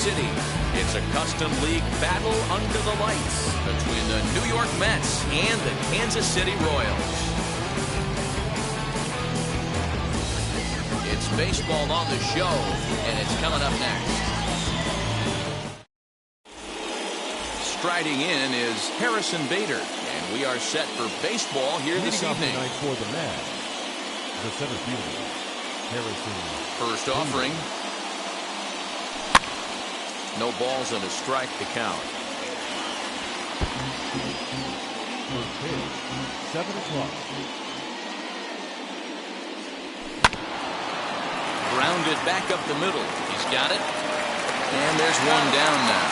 City. It's a custom league battle under the lights between the New York Mets and the Kansas City Royals. It's baseball on the show, and it's coming up next. Striding in is Harrison Bader, and we are set for baseball here this evening. For the match, the center fielder, Harrison. First offering. No balls and a strike to count. First pitch, 7 o'clock. Grounded back up the middle. He's got it. And there's one down now.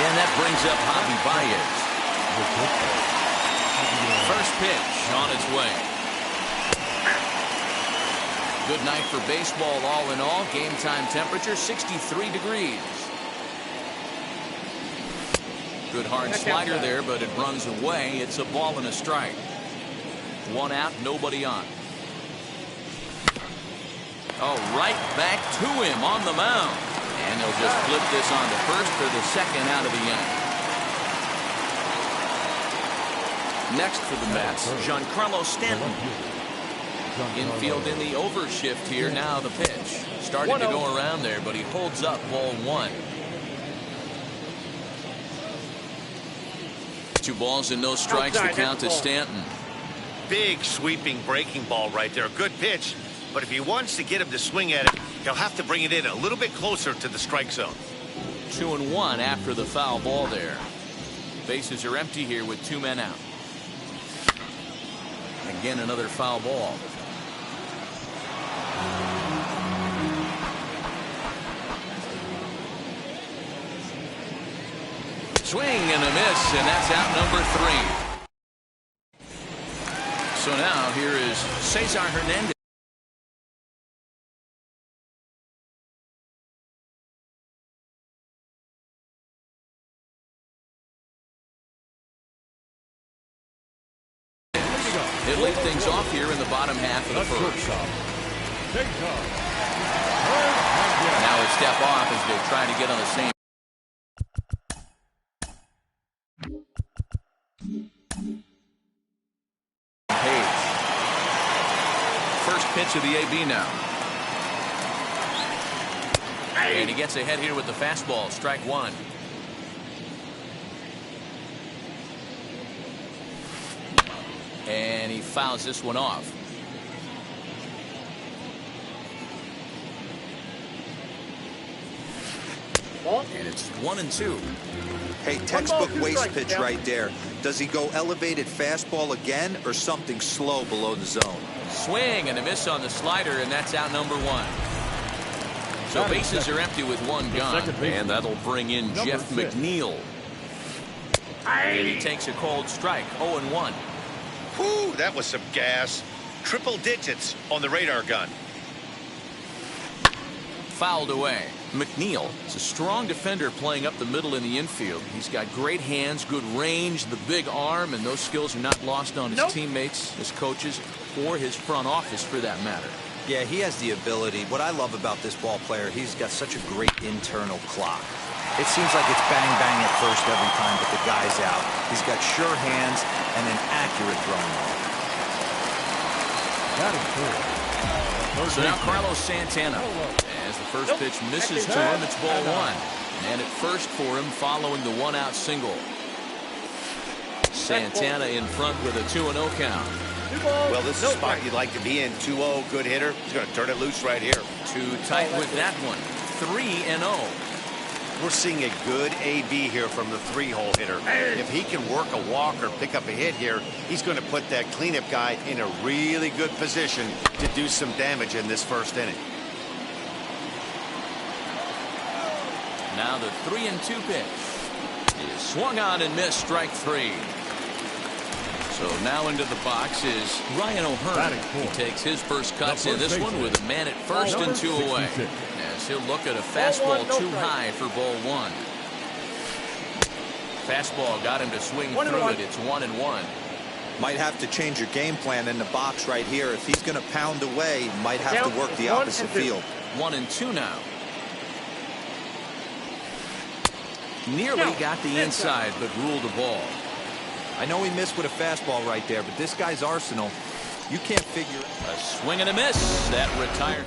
And that brings up Javi Baez. First pitch on its way. Good night for baseball all in all. Game time temperature 63 degrees. Good hard slider there, but it runs away. It's a ball and a strike. One out, nobody on. Oh, right back to him on the mound. And they'll just flip this on to first for the second out of the inning. Next for the Mets, Giancarlo Stanton. Infield in the overshift here. Now the pitch. Starting to go around there, but he holds up ball one. 2 balls and no strikes. The count to Stanton. Big sweeping breaking ball right there. Good pitch. But if he wants to get him to swing at it, he'll have to bring it in a little bit closer to the strike zone. 2-1 after the foul ball there. Bases are empty here with 2 men out. Again, another foul ball. Swing and a miss, and that's out number 3. So now here is Cesar Hernandez. He'll lead things off here in the bottom half of the first. Now a step off as they try to get on the same. Page. First pitch of the AB now. And he gets ahead here with the fastball. Strike one. And he fouls this one off. And it's 1-2. Hey, textbook waste pitch right there. Does he go elevated fastball again or something slow below the zone? Swing and a miss on the slider, and that's out number 1. So bases are empty with 1 gone, and that'll bring in Jeff McNeil. And he takes a cold strike. 0-1. Whew, that was some gas. Triple digits on the radar gun. Fouled away. McNeil is a strong defender playing up the middle in the infield. He's got great hands, good range, the big arm, and those skills are not lost on his teammates, his coaches, or his front office for that matter. Yeah, he has the ability. What I love about this ball player, he's got such a great internal clock. It seems like it's bang, bang at first every time, but the guy's out. He's got sure hands and an accurate throwing ball. So now Carlos Santana. As the first pitch misses to him, it's ball 1. And at first for him following the 1-out single. Santana in front with a 2-0 count. Well, this is a spot you'd like to be in. 2-0, good hitter. He's going to turn it loose right here. Too tight with that one. 3-0. We're seeing a good AB here from the 3-hole hitter. If he can work a walk or pick up a hit here, he's going to put that cleanup guy in a really good position to do some damage in this first inning. Now the 3-2 pitch is swung on and missed. Strike 3. So now into the box is Ryan O'Hearn. He takes his first cuts in this one with a man at first and 2 away. As he'll look at a fastball too high for ball 1. Fastball got him to swing through it. It's 1-1. Might have to change your game plan in the box right here. If he's going to pound away, might have to work the opposite field. 1-2 now. Nearly got the inside, but ruled a ball. I know he missed with a fastball right there, but this guy's arsenal, you can't figure it. A swing and a miss. That retired.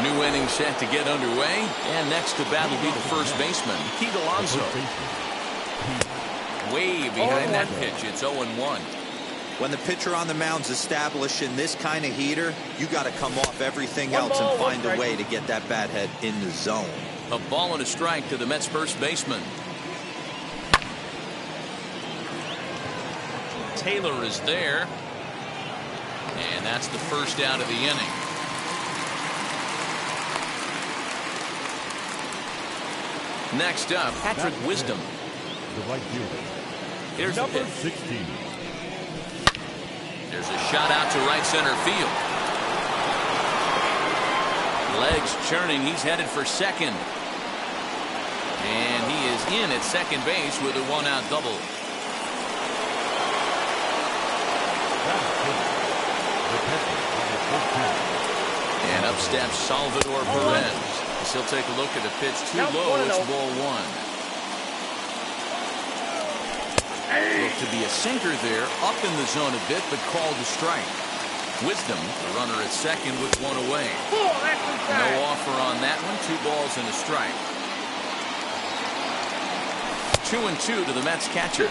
New inning set to get underway. And next to bat will be the first baseman, Pete Alonso. Way behind that pitch. It's 0-1. When the pitcher on the mound's establishing this kind of heater, you got to come off everything else and find a way to get that bat head in the zone. A ball and a strike to the Mets first baseman. Taylor is there. And that's the first out of the inning. Next up, Patrick Wisdom. The right fielder. Here's the Number pitch. 16. There's a shot out to right center field. Legs churning. He's headed for second. And he is in at second base with a one-out double. And up steps Salvador Perez. He'll take a look at a pitch too low. It's ball one. Looked to be a sinker there, up in the zone a bit, but called a strike. Wisdom, the runner at second with one away. No offer on that one. 2 balls and a strike. 2-2 to the Mets catcher.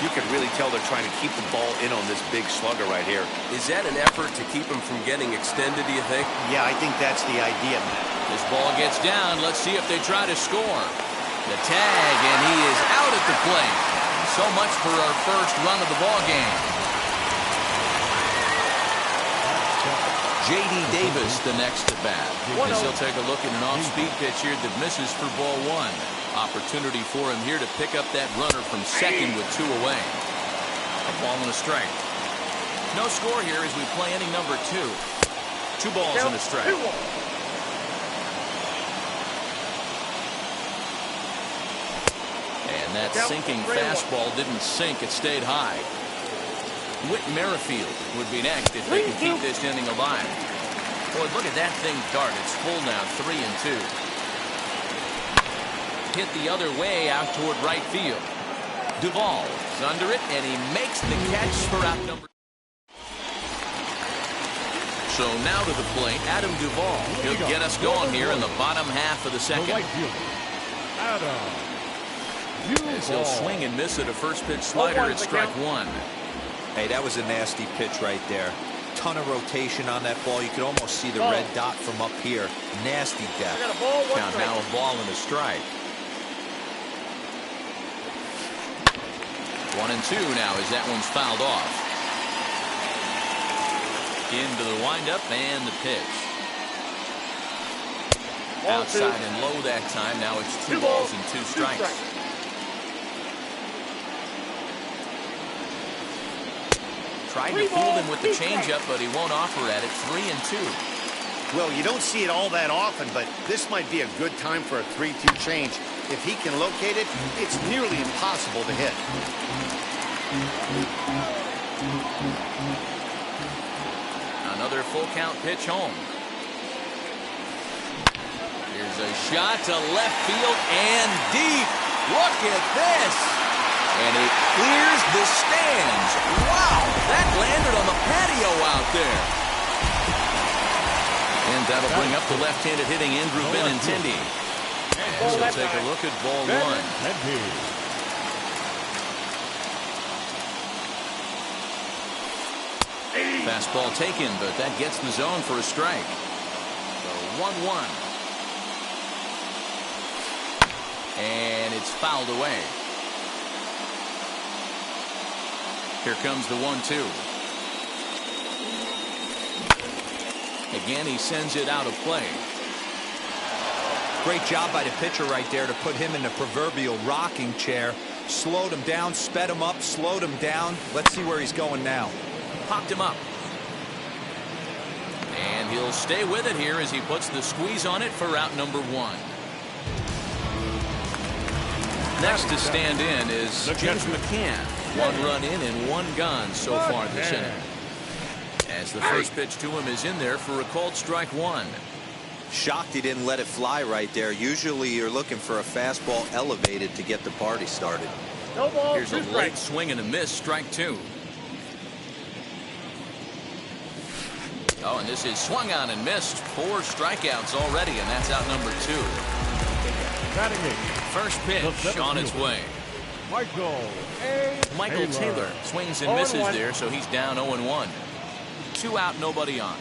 You can really tell they're trying to keep the ball in on this big slugger right here. Is that an effort to keep him from getting extended, do you think? Yeah, I think that's the idea, Matt. This ball gets down. Let's see if they try to score. The tag, and he is out at the plate. So much for our first run of the ball game. J.D. Davis, the next to bat. As he'll take a look at an off-speed pitch here that misses for ball one. Opportunity for him here to pick up that runner from second with 2 away. A ball and a strike. No score here as we play inning number 2. 2 balls and a strike. And that sinking fastball didn't sink. It stayed high. Whit Merrifield would be next if they can keep this inning alive. Boy, look at that thing dart. It's full now, 3-2. Hit the other way out toward right field. Duvall is under it, and he makes the catch for out number. So now to the plate, Adam Duvall. He'll get us going here in the bottom half of the second. The right fielder, Adam As he'll swing and miss at a first pitch slider at strike 1. Hey, that was a nasty pitch right there. Ton of rotation on that ball. You could almost see the red dot from up here. Nasty depth. Count now a ball and a strike. 1-2 now as that one's fouled off. Into the windup and the pitch. Outside and low that time. Now it's 2 balls and 2 strikes. Tried to fool him with the changeup, but he won't offer at it. 3-2. Well, you don't see it all that often, but this might be a good time for a 3-2 change. If he can locate it, it's nearly impossible to hit. Another full count pitch home. Here's a shot to left field and deep. Look at this. And it clears the stands. Wow, that landed on the patio out there. And that'll bring up the left-handed hitting Andrew Benintendi. So take a look at ball 1. Fastball taken, but that gets the zone for a strike. So 1-1. And it's fouled away. Here comes the 1-2. Again, he sends it out of play. Great job by the pitcher right there to put him in the proverbial rocking chair. Slowed him down, sped him up, slowed him down. Let's see where he's going now. Popped him up. And he'll stay with it here as he puts the squeeze on it for out number 1. Next to stand in is James McCann. 1 run in and 1 gone so far this inning. As the first pitch to him is in there for a called strike one. Shocked he didn't let it fly right there. Usually you're looking for a fastball elevated to get the party started. No ball, Here's a 2 late strikes. swing and a miss, strike two. Oh, and this is swung on and missed. 4 strikeouts already, and that's out number 2. Batting eight, First pitch on its way. Michael Taylor swings and misses 0-1. there, so he's down 0-1. 2 out, nobody on.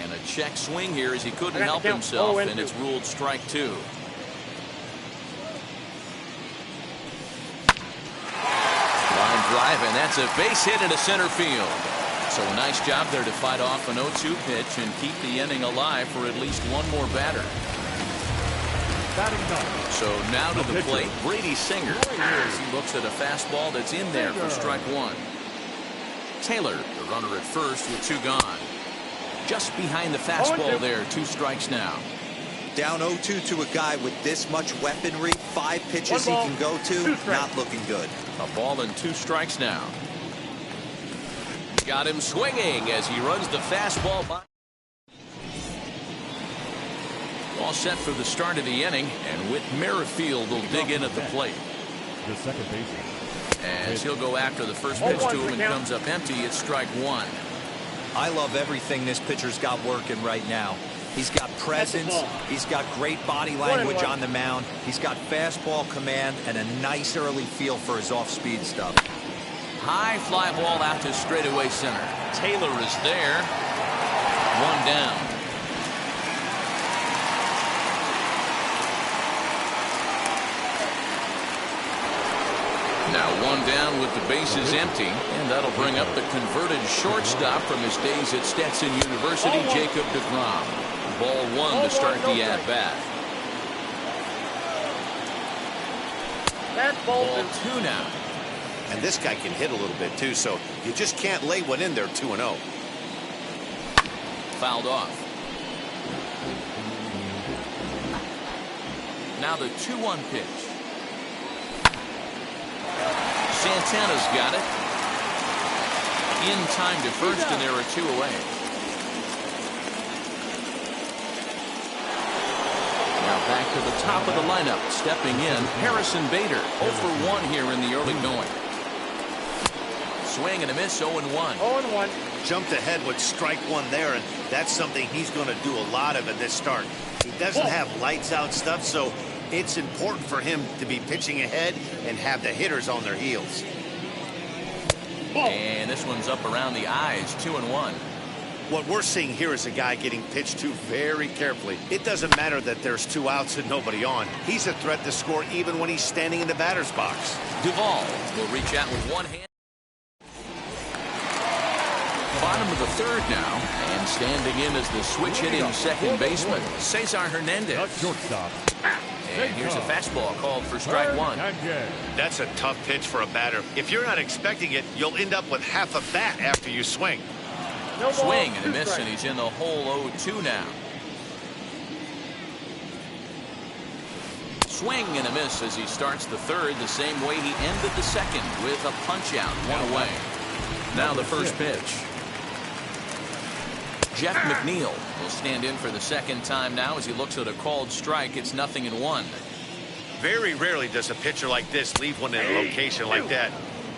And a check swing here as he couldn't I got help the count. himself, 0-2. and it's ruled strike 2. Line drive, and that's a base hit into center field. So a nice job there to fight off an 0-2 pitch and keep the inning alive for at least one more batter. batting ninth. So now to the pitcher. plate, Brady Singer, as he looks at a fastball that's in there for strike one. Taylor, the runner at first with 2 gone. Just behind the fastball there, 2 strikes now. Down 0-2 to a guy with this much weaponry, 5 pitches he can go to, not looking good. A ball and 2 strikes now. Got him swinging as he runs the fastball by. All set for the start of the inning, and Whit Merrifield will dig in at the plate. The second baseman. As he'll go after the first pitch to him and comes up empty, it's strike one. I love everything this pitcher's got working right now. He's got presence, he's got great body language on the mound, he's got fastball command and a nice early feel for his off-speed stuff. High fly ball out to straightaway center. Taylor is there. 1 down. Now 1 down with the bases empty, and that'll bring up the converted shortstop from his days at Stetson University, Jacob deGrom. Ball 1 to start the at-bat. That's Ball ball 2 now. And this guy can hit a little bit too, so you just can't lay one in there 2-0. Fouled off. Now the 2-1 pitch. Santana's got it. In time to first, and there are 2 away. Now back to the top of the lineup. Stepping in, Harrison Bader. 0 for 1 here in the early going. Swing and a miss, 0-1. 0-1. Jumped ahead with strike 1 there, and that's something he's going to do a lot of in this start. He doesn't have lights out stuff, so it's important for him to be pitching ahead and have the hitters on their heels. And this one's up around the eyes, 2-1. What we're seeing here is a guy getting pitched to very carefully. It doesn't matter that there's 2 outs and nobody on. He's a threat to score even when he's standing in the batter's box. Duvall will reach out with 1 hand. Bottom of the 3rd now, and standing in as the switch-hitting second baseman, Cesar Hernandez. Shortstop. And here's a fastball called for strike 1. That's a tough pitch for a batter. If you're not expecting it, you'll end up with half a bat after you swing. No ball, Swing and a 2 miss, strikes. and he's in the hole 0-2 now. Swing and a miss as he starts the 3rd the same way he ended the 2nd with a punch-out, 1 away. Now the first pitch. Jeff McNeil will stand in for the 2nd time now as he looks at a called strike. It's 0-1. Very rarely does a pitcher like this leave one in a location like that.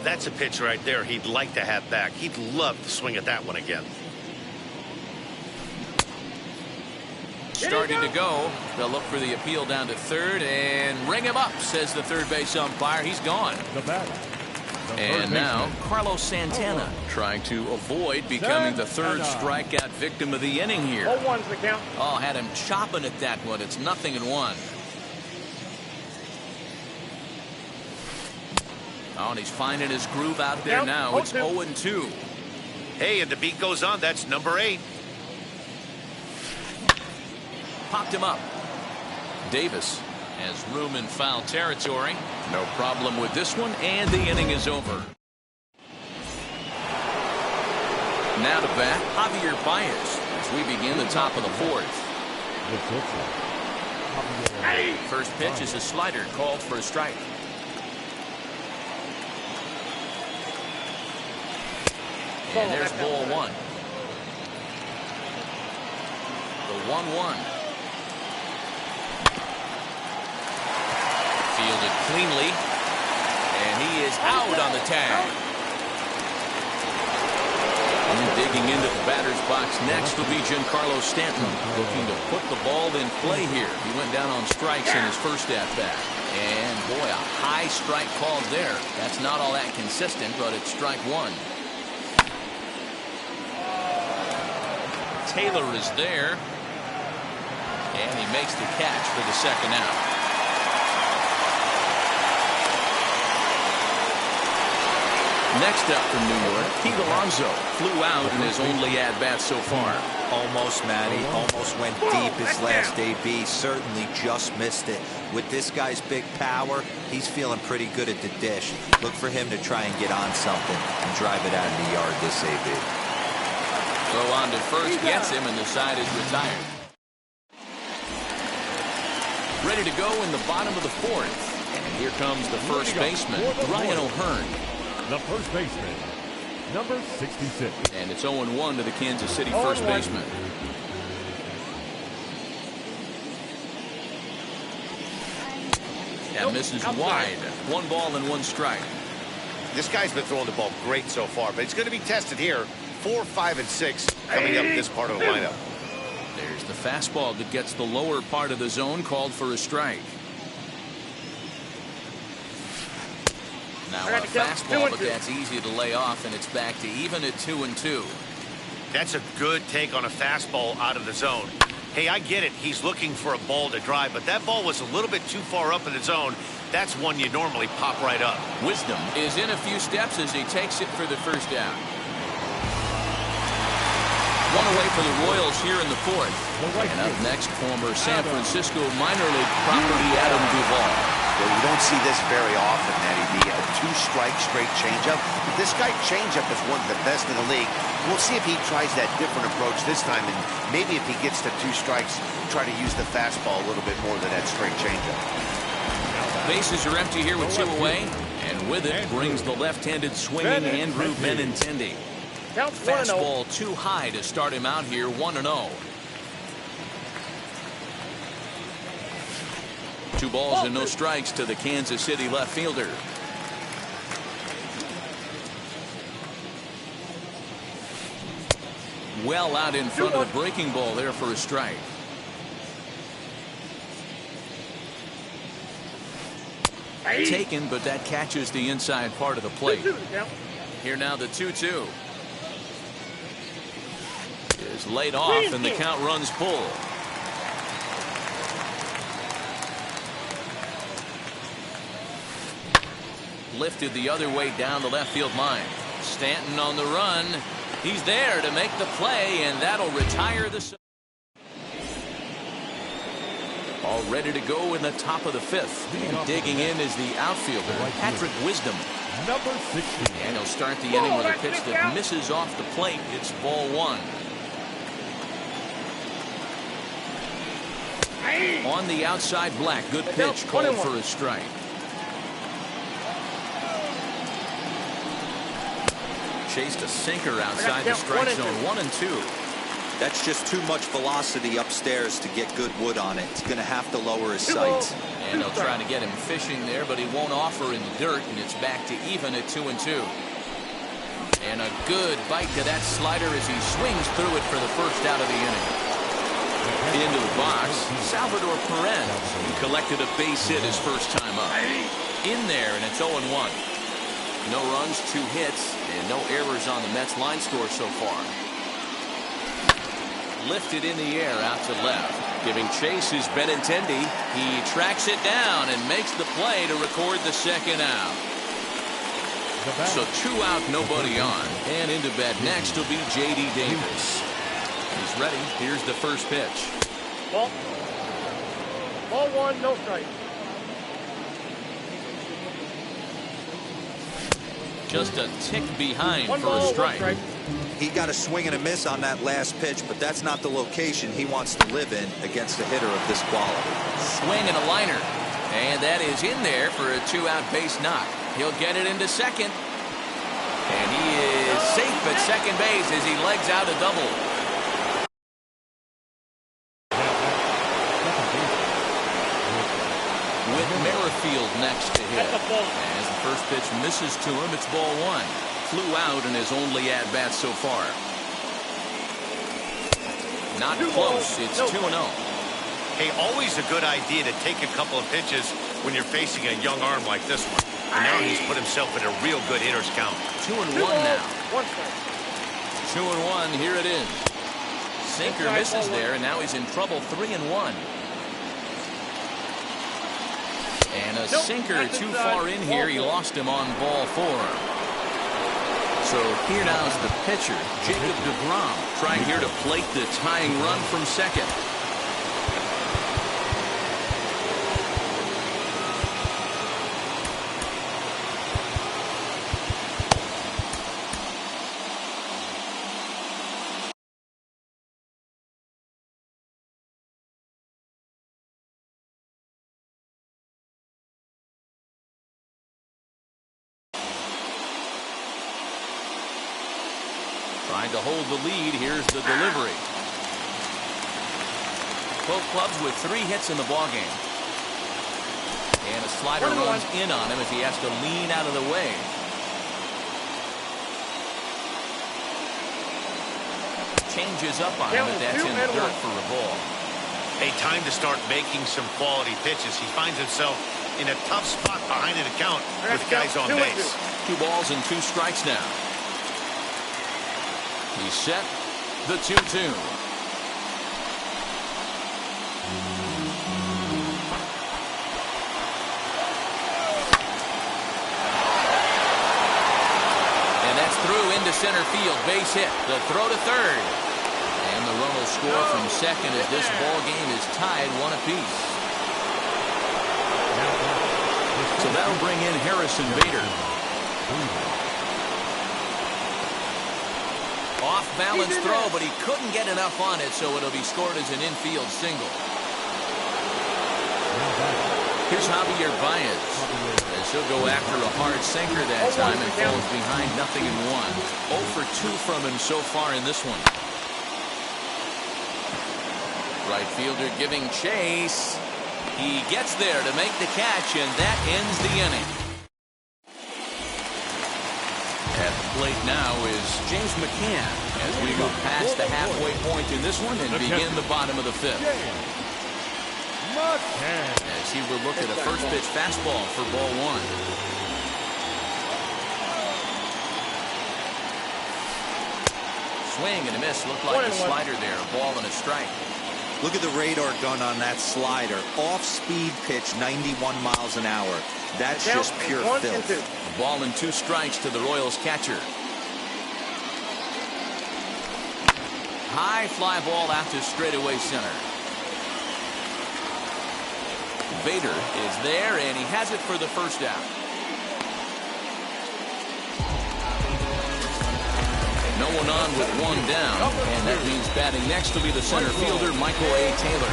That's a pitch right there he'd like to have back. He'd love to swing at that one again. Starting to go. They'll look for the appeal down to 3rd and ring him up, says the third base umpire. He's gone. The batter. And now Carlos Santana trying to avoid becoming the 3rd strikeout victim of the inning here. 0-1's the count. Oh, had him chopping at that one. It's 0-1. Oh, and he's finding his groove out there now. It's 0-2. Hey, and the beat goes on. That's number 8. Popped him up. Davis has room in foul territory. No problem with this one, and the inning is over. Now to bat, Javier Baez as we begin the top of the 4th. The shortstop. First pitch is a slider called for a strike. And there's ball one. The 1-1. Fielded cleanly. And he is out on the tag. And digging into the batter's box next will be Giancarlo Stanton, looking to put the ball in play here. He went down on strikes in his first at-bat. And, boy, a high strike called there. That's not all that consistent, but it's strike one. Taylor is there. And he makes the catch for the second out. Next up from New York, Pete Alonso flew out in his only at-bat so far. Almost, Matty. Almost went deep his last AB. Certainly just missed it. With this guy's big power, he's feeling pretty good at the dish. Look for him to try and get on something and drive it out of the yard this AB. Throw on to first gets him, and the side is retired. Ready to go in the bottom of the fourth. And here comes the first baseman, Ryan O'Hearn. The first baseman, number 66. And it's 0-1 to the Kansas City first baseman. That misses wide. 1 ball and 1 strike. This guy's been throwing the ball great so far, but it's going to be tested here. 4, 5, and 6 coming up in this part of the lineup. There's the fastball that gets the lower part of the zone, called for a strike. Now a fastball, but that's easy to lay off, and it's back to even at 2-2. That's a good take on a fastball out of the zone. Hey, I get it. He's looking for a ball to drive, but that ball was a little bit too far up in the zone. That's one you normally pop right up. Wisdom is in a few steps as he takes it for the first down. One away for the Royals here in the fourth. And up next, former San Francisco minor league property Adam Duvall. Well, you don't see this very often, Matty B. A 2-strike straight changeup. But this guy changeup is one of the best in the league. We'll see if he tries that different approach this time, and maybe if he gets to 2 strikes, try to use the fastball a little bit more than that straight changeup. Bases are empty here with 2 away, and with it brings the left-handed swinging Andrew Benintendi. Fastball too high to start him out here, 1-0. 2 balls and no strikes to the Kansas City left fielder. Well out in front of the breaking ball there for a strike. Taken, but that catches the inside part of the plate. Here now the 2-2. Is laid off, and the count runs full. Lifted the other way down the left field line. Stanton on the run. He's there to make the play, and that'll retire the... All ready to go in the top of the fifth. And digging in is the outfielder, Patrick Wisdom. Number 60. And he'll start the inning with a pitch that misses off the plate. It's ball 1. On the outside, Black. Good pitch, called for a strike. Chased a sinker outside the strike zone. 1-2. That's just too much velocity upstairs to get good wood on it. He's going to have to lower his sights. And they'll try to get him fishing there, but he won't offer in the dirt, and it's back to even at 2-2. And a good bite to that slider as he swings through it for the first out of the inning. Into the box, Salvador Perez. He collected a base hit his first time up. In there, and it's 0-1. No runs, 2 hits, and no errors on the Mets line score so far. Lifted in the air out to left. Giving chase is Benintendi. He tracks it down and makes the play to record the second out. So 2 out, nobody on. And into bat next will be J.D. Davis. He's ready. Here's the first pitch. Ball 1, no strike. Just a tick behind for a strike. He got a swing and a miss on that last pitch, but that's not the location he wants to live in against a hitter of this quality. Swing and a liner. And that is in there for a 2-out base knock. He'll get it into second. And he is safe at second base as he legs out a double. With Merrifield next to hit. As the first pitch misses to him, it's ball one. Flew out in his only at-bat so far. Not close. It's 2-0. Hey, always a good idea to take a couple of pitches when you're facing a young arm like this one. And now he's put himself in a real good hitter's count. 2-1 now. 2-1. Here it is. Sinker misses there, and now he's in trouble. 3-1. And a sinker too far in here. He lost him on ball 4. So here now is the pitcher, Jacob deGrom, trying here to plate the tying run from second. Trying to hold the lead. Here's the delivery. Both clubs with 3 hits in the ballgame. And a slider runs in on him as he has to lean out of the way. Changes up on him, but that's in the dirt for a ball. Hey, time to start making some quality pitches. He finds himself in a tough spot behind an account with guys on base. 2 balls and 2 strikes now. He's set. The 2-2. And that's through into center field. Base hit. The throw to third. And the run will score from second as this ball game is tied 1 apiece. So that'll bring in Harrison Bader. Off-balance throw, but he couldn't get enough on it, so it'll be scored as an infield single. Here's Javier Baez, as he'll go after a hard sinker that time and falls behind 0-1. 0 for 2 from him so far in this one. Right fielder giving chase. He gets there to make the catch, and that ends the inning. At the plate now is James McCann as we go past the halfway point in this one and begin the bottom of the 5th. As he will look at a first pitch fastball for ball 1. Swing and a miss. Looked like a slider there. A ball and a strike. Look at the radar gun on that slider. Off-speed pitch, 91 miles an hour. That's just pure filth. A ball and 2 strikes to the Royals catcher. High fly ball out to straightaway center. Bader is there, and he has it for the first out. No one on with 1 down, and that means batting next will be the center fielder, Michael A. Taylor.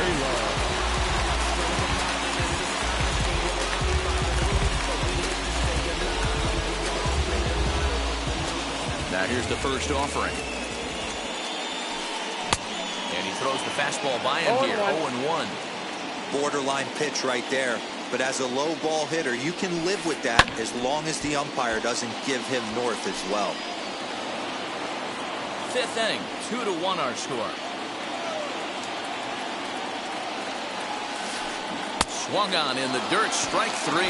Now here's the first offering. And he throws the fastball by him here, 0-1. Borderline pitch right there. But as a low ball hitter, you can live with that as long as the umpire doesn't give him north as well. 5th inning, 2-1 our score. Swung on in the dirt, strike 3.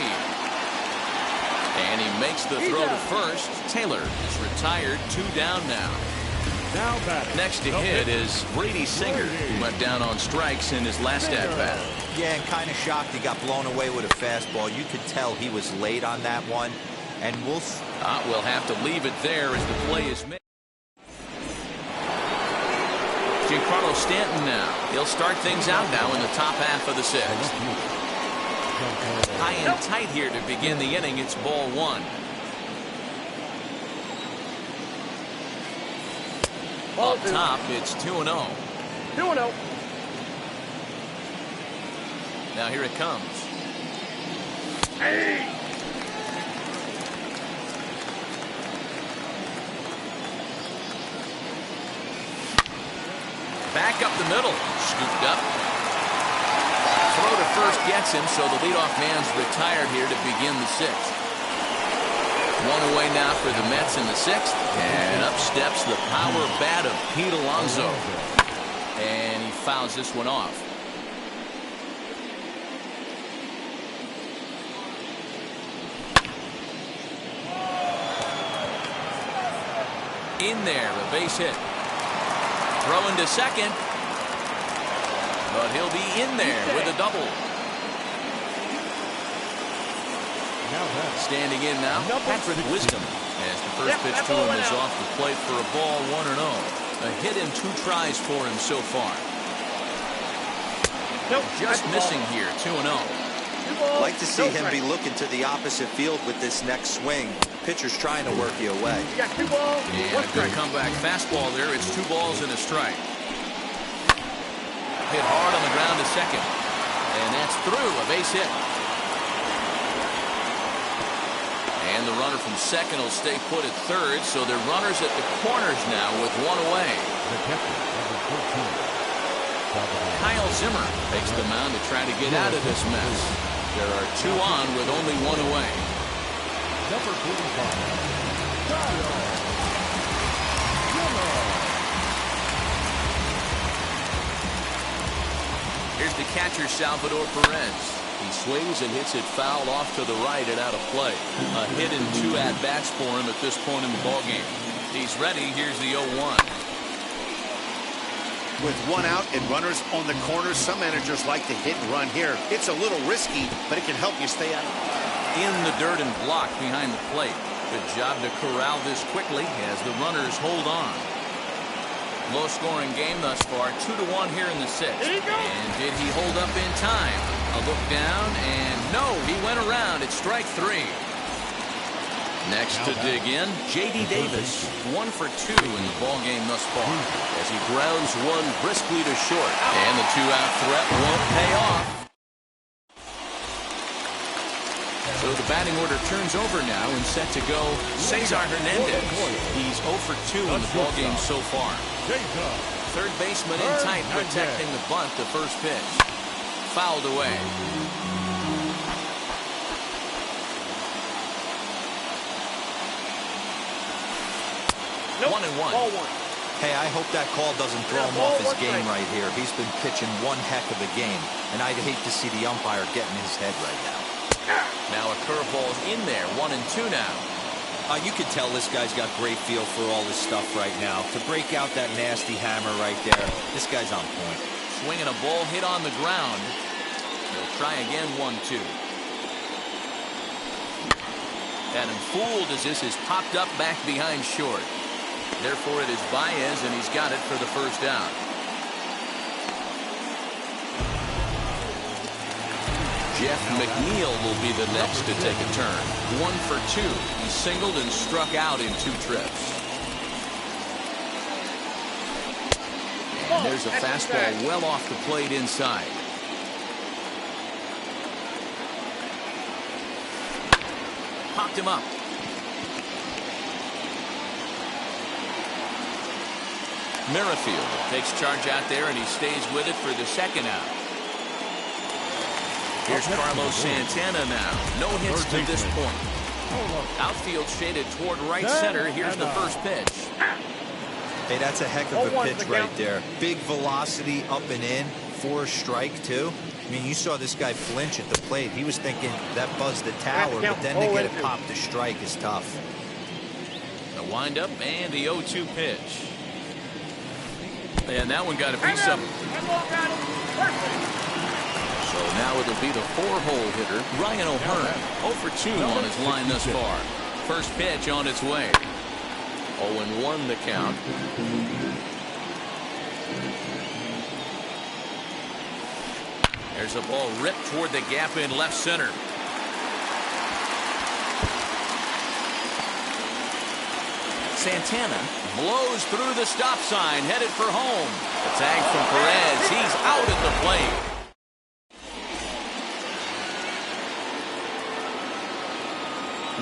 And he makes the throw to first. Taylor is retired, 2 down now. Next to hit is Brady Singer, who went down on strikes in his last at-bat. Yeah, and kind of shocked he got blown away with a fastball. You could tell he was late on that one. And we'll have to leave it there as the play is made. Giancarlo Stanton now. He'll start things out now in the top half of the 6th. High and tight here to begin the inning. It's ball 1. Up top, it's 2-0. 2-0. Now here it comes. Back up the middle. Scooped up. Throw to first gets him, so the leadoff man's retired here to begin the sixth. One away now for the Mets in the sixth. And up steps the power bat of Pete Alonso. And he fouls this one off. In there, a base hit. Throw into second. But he'll be in there with a double. Standing in now, Patrick Wisdom, as the first pitch to him is off the plate for a ball, 1-0. A hit and 2 tries for him so far. Just missing here, 2-0. Like to see him be looking to the opposite field with this next swing. Pitcher's trying to work you away. You got 2 balls. And a good comeback fastball there. It's 2 balls and a strike. Hit hard on the ground to second. And that's through, a base hit. And the runner from second will stay put at third, so they're runners at the corners now with 1 away. Kyle Zimmer takes the mound to try to get out of this mess. There are 2 on with only 1 away. Number 45, Kyle Zimmer. Here's the catcher, Salvador Perez. He swings and hits it foul off to the right and out of play. A hit and 2 at-bats for him at this point in the ballgame. He's ready. Here's the 0-1. With 1 out and runners on the corners, some managers like to hit and run here. It's a little risky, but it can help you stay out. In the dirt and block behind the plate. Good job to corral this quickly as the runners hold on. Low-scoring game thus far, 2-1 here in the sixth. And did he hold up in time? A look down, and no, he went around. It's strike 3. Next to dig in, J.D. Davis, 1 for 2 in the ballgame thus far, as he grounds one briskly to short. And the 2-out threat won't pay off. So the batting order turns over now and set to go Cesar Hernandez. He's 0 for 2 in the ballgame so far. Third baseman in tight, protecting the bunt, the first pitch. Fouled away. Nope. 1-1. Hey, I hope that call doesn't throw him off his game right here. He's been pitching one heck of a game, and I'd hate to see the umpire get in his head right now. Now a curveball's in there, 1-2 now. You can tell this guy's got great feel for all this stuff right now. To break out that nasty hammer right there, this guy's on point. Swinging a ball hit on the ground. He'll try again, 1-2. Had him fooled as this is popped up back behind short. Therefore, it is Baez, and he's got it for the first down. Jeff McNeil will be the next to take a turn. 1 for 2. He singled and struck out in 2 trips. And there's a fastball well off the plate inside. Popped him up. Merrifield takes charge out there, and he stays with it for the second out. Here's Carlos Santana now. No hits to this point. Outfield shaded toward right center. Here's the first pitch. Hey, that's a heck of a pitch right there. Big velocity up and in for a strike, too. I mean, you saw this guy flinch at the plate. He was thinking that buzzed the tower, but then to get it popped to strike is tough. The windup and the 0-2 pitch. And that one got a piece of it. So now it'll be the 4-hole hitter, Ryan O'Hearn. 0 for 2 on his line thus far. First pitch on its way. 0-1 the count. There's a ball ripped toward the gap in left center. Santana blows through the stop sign, headed for home. The tag from Perez. He's out at the plate.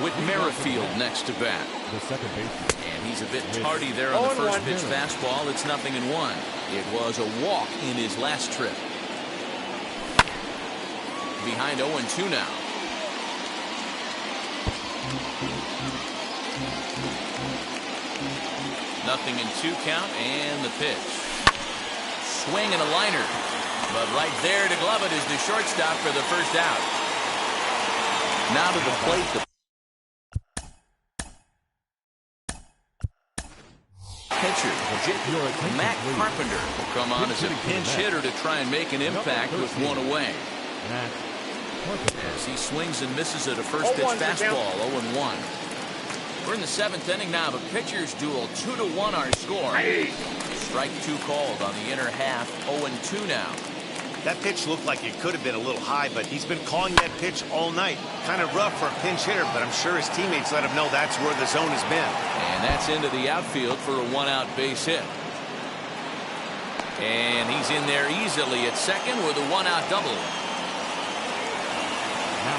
with Merrifield next to bat. The second baseman. And he's a bit tardy there on the first 0-1. pitch fastball. It's 0-1. It was a walk in his last trip. Behind 0-2 now. Nothing in 2 count, and the pitch. Swing and a liner. But right there to glove it is the shortstop for the first out. Now to the plate. The pitcher, Matt Carpenter, will come on as a pinch hitter to try and make an impact with one away. As he swings and misses at a first pitch fastball, 0-1. We're in the 7th inning now. The pitchers duel, 2-1 our score. Strike 2 called on the inner half, 0-2 now. That pitch looked like it could have been a little high, but he's been calling that pitch all night. Kind of rough for a pinch hitter, but I'm sure his teammates let him know that's where the zone has been. And that's into the outfield for a 1-out base hit. And he's in there easily at second with a 1-out double.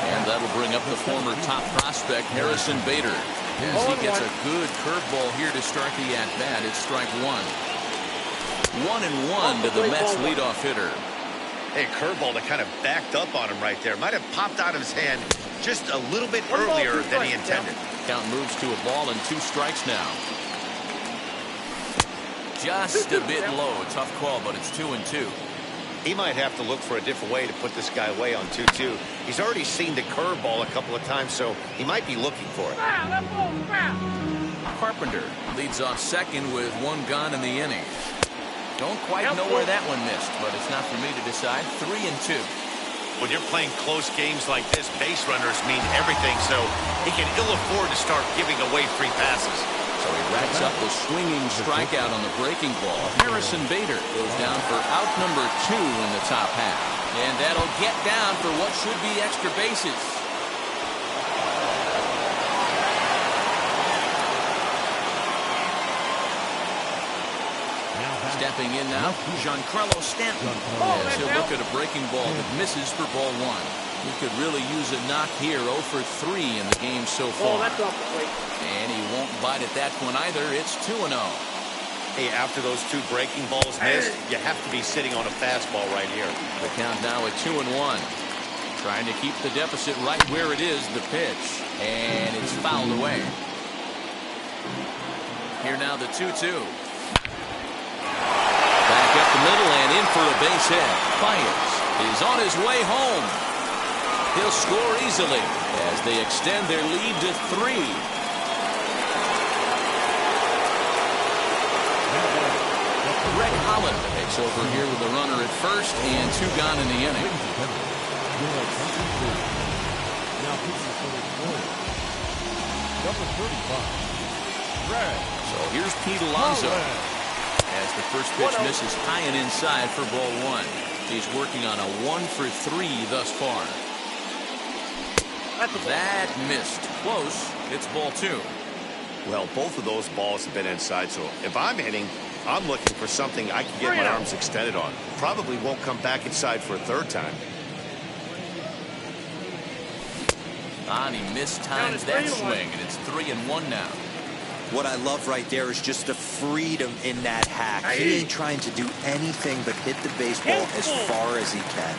And that'll bring up the former top prospect, Harrison Bader. As he gets a good curveball here to start the at-bat, it's strike 1. 1-1 to the Mets leadoff hitter. Hey, curveball that kind of backed up on him right there. Might have popped out of his hand just a little bit earlier than he intended. Count moves to a ball and 2 strikes now. Just a bit low. Tough call, but it's 2-2. He might have to look for a different way to put this guy away on 2-2. He's already seen the curveball a couple of times, so he might be looking for it. Carpenter leads off second with 1 gone in the inning. Don't quite know where that one missed, but it's not for me to decide. 3-2. When you're playing close games like this, base runners mean everything, so he can ill afford to start giving away free passes. So he racks up the swinging strikeout on the breaking ball. Harrison Bader goes down for out number 2 in the top half. And that'll get down for what should be extra bases. Stepping in now, Giancarlo Stanton. As he'll look at a breaking ball that misses for ball 1. He could really use a knock here. 0 for 3 in the game so far. And he won't bite at that one either. It's 2-0. Hey, after those 2 breaking balls missed, you have to be sitting on a fastball right here. The count now at 2-1. Trying to keep the deficit right where it is, the pitch. And it's fouled away. Here now the 2-2. Back up the middle and in for a base hit. Baez is on his way home. He'll score easily as they extend their lead to 3. Greg Holland takes over here with a runner at first and 2 gone in the inning. Number 35. Red. So here's Pete Alonso. As the first pitch misses high and inside for ball 1. He's working on a 1 for 3 thus far. That missed. Close. It's ball 2. Well, both of those balls have been inside, so if I'm hitting, I'm looking for something I can get my arms extended on. Probably won't come back inside for a 3rd time. And he mistimes that swing, and it's 3-1 now. What I love right there is just the freedom in that hack. He ain't trying to do anything but hit the baseball as far as he can.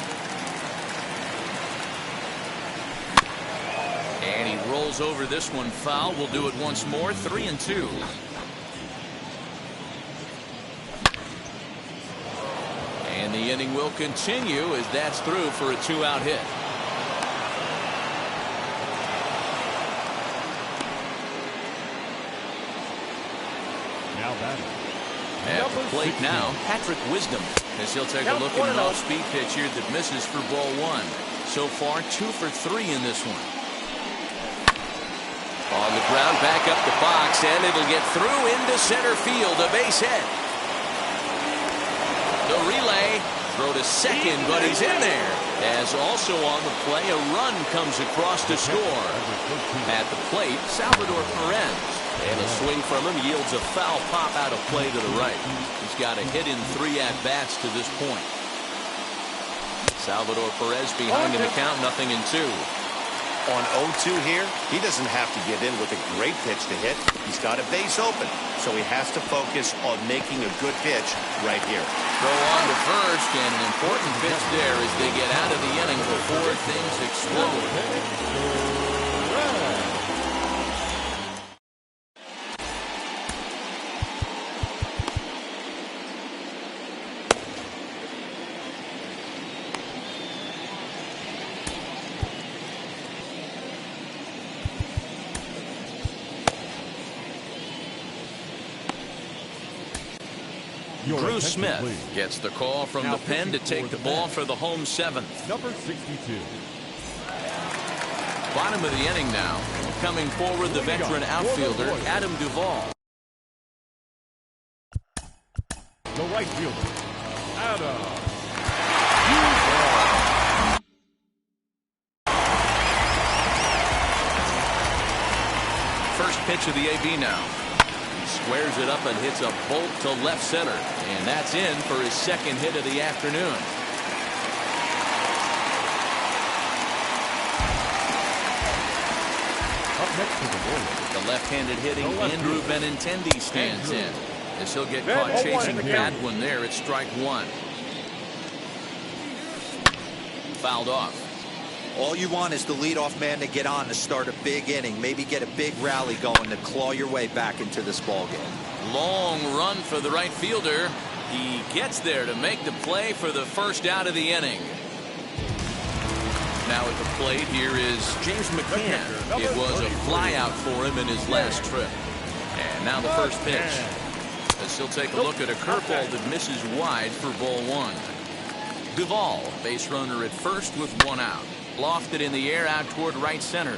And he rolls over this one foul. We'll do it once more. 3-2. And the inning will continue as that's through for a 2-out hit. At the plate now, Patrick Wisdom, as he'll take a look at an off-speed pitch here that misses for ball 1. So far, 2 for 3 in this one. On the ground, back up the box, and it'll get through into center field. A base hit. The relay, throw to second, but he's in there. As also on the play, a run comes across to score. At the plate, Salvador Perez. And a swing from him yields a foul pop out of play to the right. He's got a hit in 3 at-bats to this point. Salvador Perez behind in the count, 0-2. On 0-2 here, he doesn't have to get in with a great pitch to hit. He's got a base open, so he has to focus on making a good pitch right here. Throw on to first, and an important pitch there as they get out of the inning before things explode. Drew Smith gets the call from the pen to take the ball for the home seventh. Number 62. Bottom of the inning now. Coming forward, the veteran outfielder, Adam Duvall. The right fielder, Adam. First pitch of the AB now. Squares it up and hits a bolt to left center. And that's in for his second hit of the afternoon. Up next to the ball. The left-handed hitting Andrew Benintendi stands in. As he'll get caught chasing that one there at strike one. Fouled off. All you want is the leadoff man to get on to start a big inning, maybe get a big rally going to claw your way back into this ball game. Long run for the right fielder. He gets there to make the play for the first out of the inning. Now at the plate here is James McCann. It was a fly out for him in his last trip. And now the first pitch. As he'll take a look at a curveball that misses wide for ball one. Duvall, base runner at first with one out. Lofted in the air out toward right center.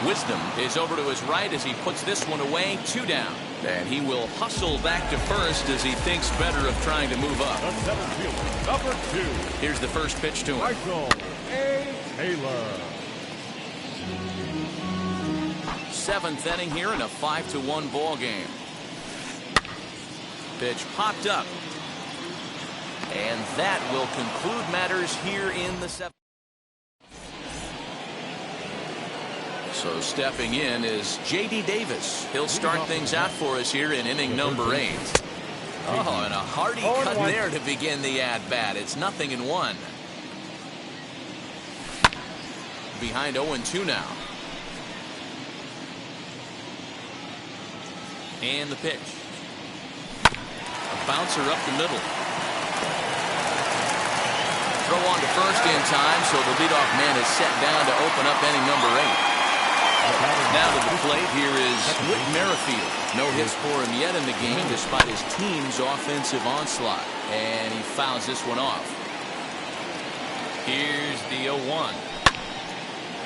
Wisdom is over to his right as he puts this one away, 2 down. And he will hustle back to first as he thinks better of trying to move up. The seventh fielder, number 2. Here's the first pitch to him. Michael A. Taylor. 7th inning here in a 5-1 ball game. Pitch popped up. And that will conclude matters here in the 7th. So stepping in is J.D. Davis. He'll start things out for us here in inning number 8. Oh, and a hearty cut there to begin the at-bat. It's 0-1. Behind 0-2 now. And the pitch. A bouncer up the middle. Throw on to first in time, so the leadoff man is set down to open up inning number 8. Now to the plate here is Whit Merrifield. No hits for him yet in the game despite his team's offensive onslaught. And he fouls this one off. Here's the 0-1.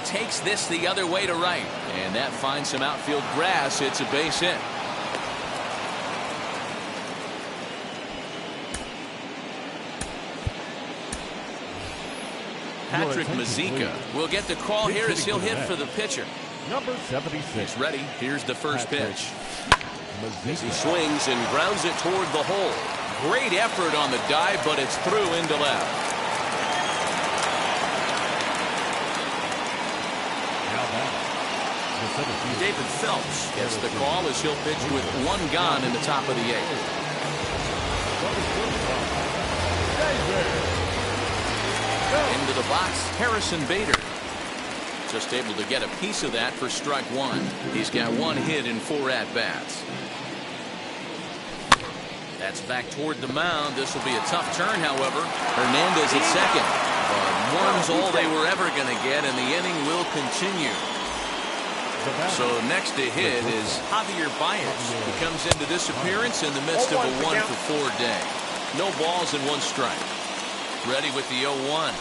Takes this the other way to right. And that finds some outfield grass. It's a base hit. Patrick Mazika will get the call here as he'll hit for the pitcher. Number 76. He's ready. Here's the first pitch. As he swings and grounds it toward the hole. Great effort on the dive, but it's through into left. David Phelps gets the call as he'll pitch with 1 gone in the top of the 8th. Into the box, Harrison Bader. Just able to get a piece of that for strike 1. He's got 1 hit in 4 at-bats. That's back toward the mound. This will be a tough turn, however. Hernandez at second. But one's all they were ever going to get, and the inning will continue. So next to hit is Javier Baez, who comes into this appearance in the midst of a 1-for-4 day. No balls and 1 strike. Ready with the 0-1.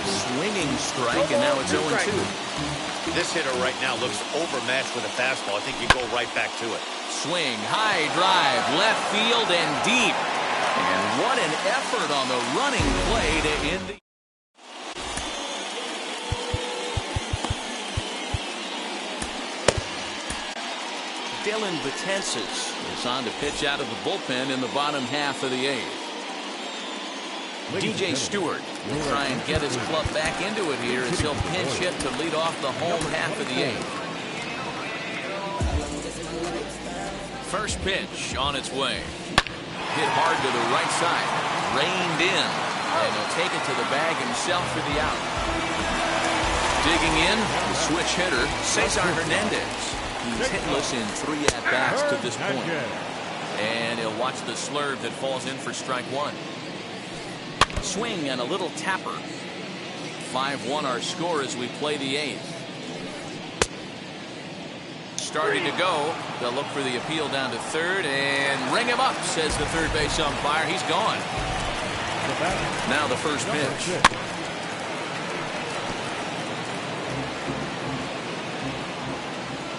Swinging strike, and now it's 0-2. This hitter right now looks overmatched with a fastball. I think you go right back to it. Swing, high drive, left field and deep. And what an effort on the running play to end the... Dylan Betances is on to pitch out of the bullpen in the bottom half of the 8th. DJ Stewart will try and get his club back into it here as he'll pinch hit to lead off the home half of the 8th. First pitch on its way. Hit hard to the right side. Reined in. And he'll take it to the bag himself for the out. Digging in, the switch hitter, Cesar Hernandez. He's hitless in 3 at-bats to this point. And he'll watch the slurve that falls in for strike 1. Swing and a little tapper. 5-1 our score as we play the 8th. Starting to go. They'll look for the appeal down to third and ring him up, says the third base umpire. He's gone. Now the first pitch.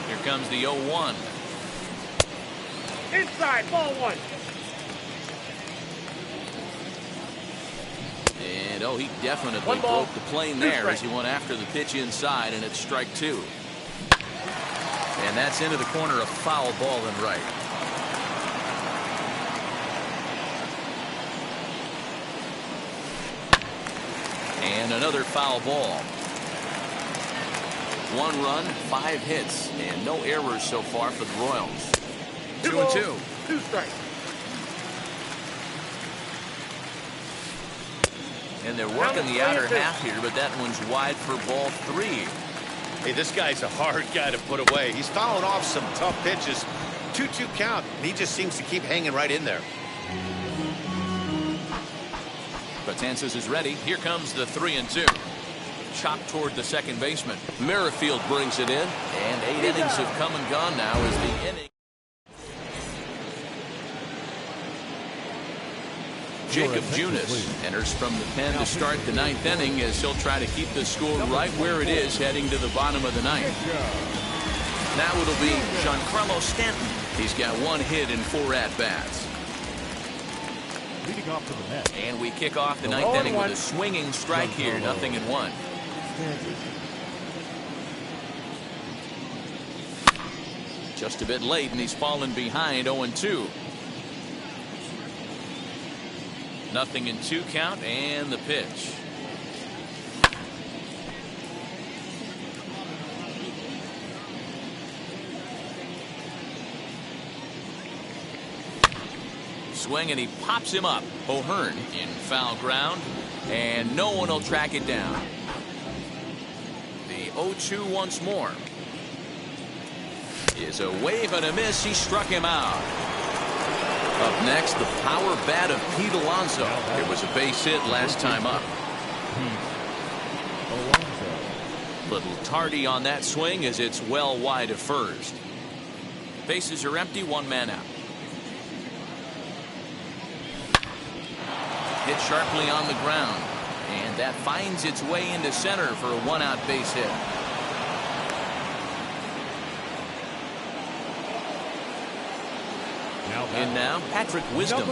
Here comes the 0-1. Inside, ball 1. And he definitely broke the plane there as he went after the pitch inside, and it's strike 2. And that's into the corner, a foul ball and right. And another foul ball. 1 run, 5 hits, and no errors so far for the Royals. 2-2. 2 strikes. And they're working the outer half here, but that one's wide for ball 3. Hey, this guy's a hard guy to put away. He's fouling off some tough pitches. 2-2 count, and he just seems to keep hanging right in there. Betances is ready. Here comes the 3-2. Chopped toward the second baseman. Merrifield brings it in. And 8 innings have come and gone now as the inning. Jacob Junis enters from the pen to start the 9th inning as he'll try to keep the score right where it is heading to the bottom of the 9th. Now it'll be Giancarlo Stanton. He's got 1 hit in 4 at-bats. Leading off to the net. And we kick off the 9th inning with a swinging strike here, 0-1. Just a bit late, and he's fallen behind 0-2. 0-2 count, and the pitch. Swing, and he pops him up. O'Hearn in foul ground, and no one will track it down. The 0-2 once more. Is a wave and a miss. He struck him out. Up next, the power bat of Pete Alonso. It was a base hit last time up. Little tardy on that swing as it's well wide of first. Bases are empty, 1 man out. Hit sharply on the ground, and that finds its way into center for a 1-out base hit. And now Patrick Wisdom,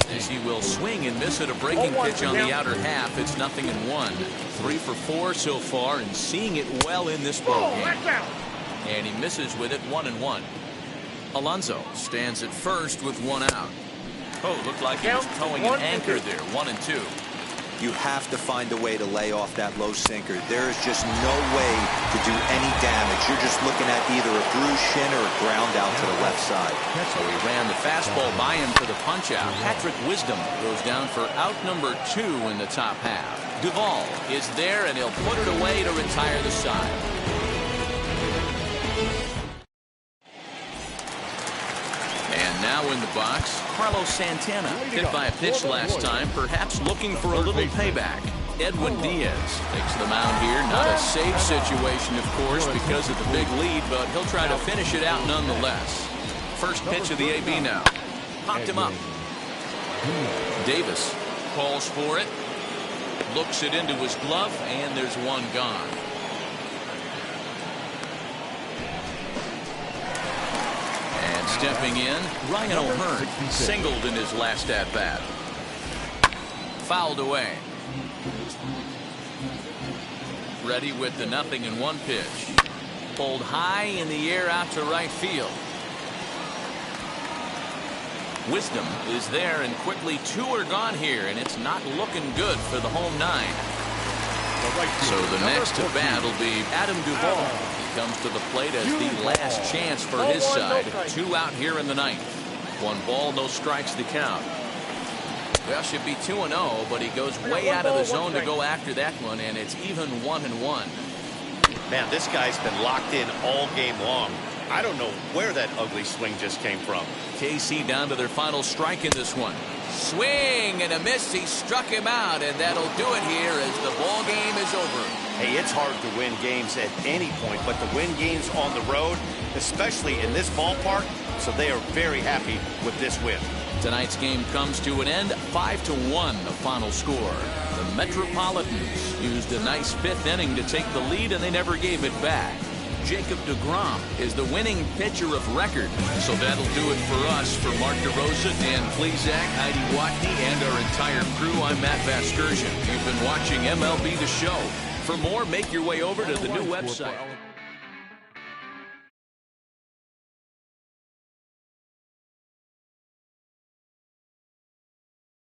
as he will swing and miss at a breaking pitch on the outer half. It's 0-1. 3 for 4 so far, and seeing it well in this ball game. And he misses with it, 1-1. Alonso stands at first with 1 out. Looked like he was towing an anchor there, 1-2. You have to find a way to lay off that low sinker. There is just no way to do any damage. You're just looking at either a bruised shin or a ground out to the left side. So he ran the fastball by him for the punch out. Patrick Wisdom goes down for out number 2 in the top half. Duvall is there, and he'll put it away to retire the side. And now in the box, Carlos Santana, hit by a pitch last time, perhaps looking for a little payback. Edwin Diaz takes the mound here. Not a safe situation, of course, because of the big lead, but he'll try to finish it out nonetheless. First pitch of the AB now. Popped him up. Davis calls for it. Looks it into his glove, and there's 1 gone. Stepping in, Ryan O'Hearn singled in his last at-bat. Fouled away. Ready with the 0-1 pitch. Pulled high in the air out to right field. Wisdom is there, and quickly 2 are gone here, and it's not looking good for the home 9. So the next to bat will be Adam Duvall. He comes to the plate as the last chance for his side. 2 out here in the ninth. 1 ball, no strikes to count. Well, should be 2-0, but he goes way out of the zone to go after that one, and it's even 1-1. Man, this guy's been locked in all game long. I don't know where that ugly swing just came from. KC down to their final strike in this one. Swing and a miss. He struck him out, and that'll do it here as the ball game is over. Hey, it's hard to win games at any point, but to win games on the road, especially in this ballpark, so they are very happy with this win. Tonight's game comes to an end, 5-1, the final score. The Metropolitans used a nice 5th inning to take the lead, and they never gave it back. Jacob deGrom is the winning pitcher of record. So that'll do it for us. For Mark DeRosa, Dan Plezak, Heidi Watney, and our entire crew, I'm Matt Vasgersian. You've been watching MLB The Show. For more, make your way over to the new website.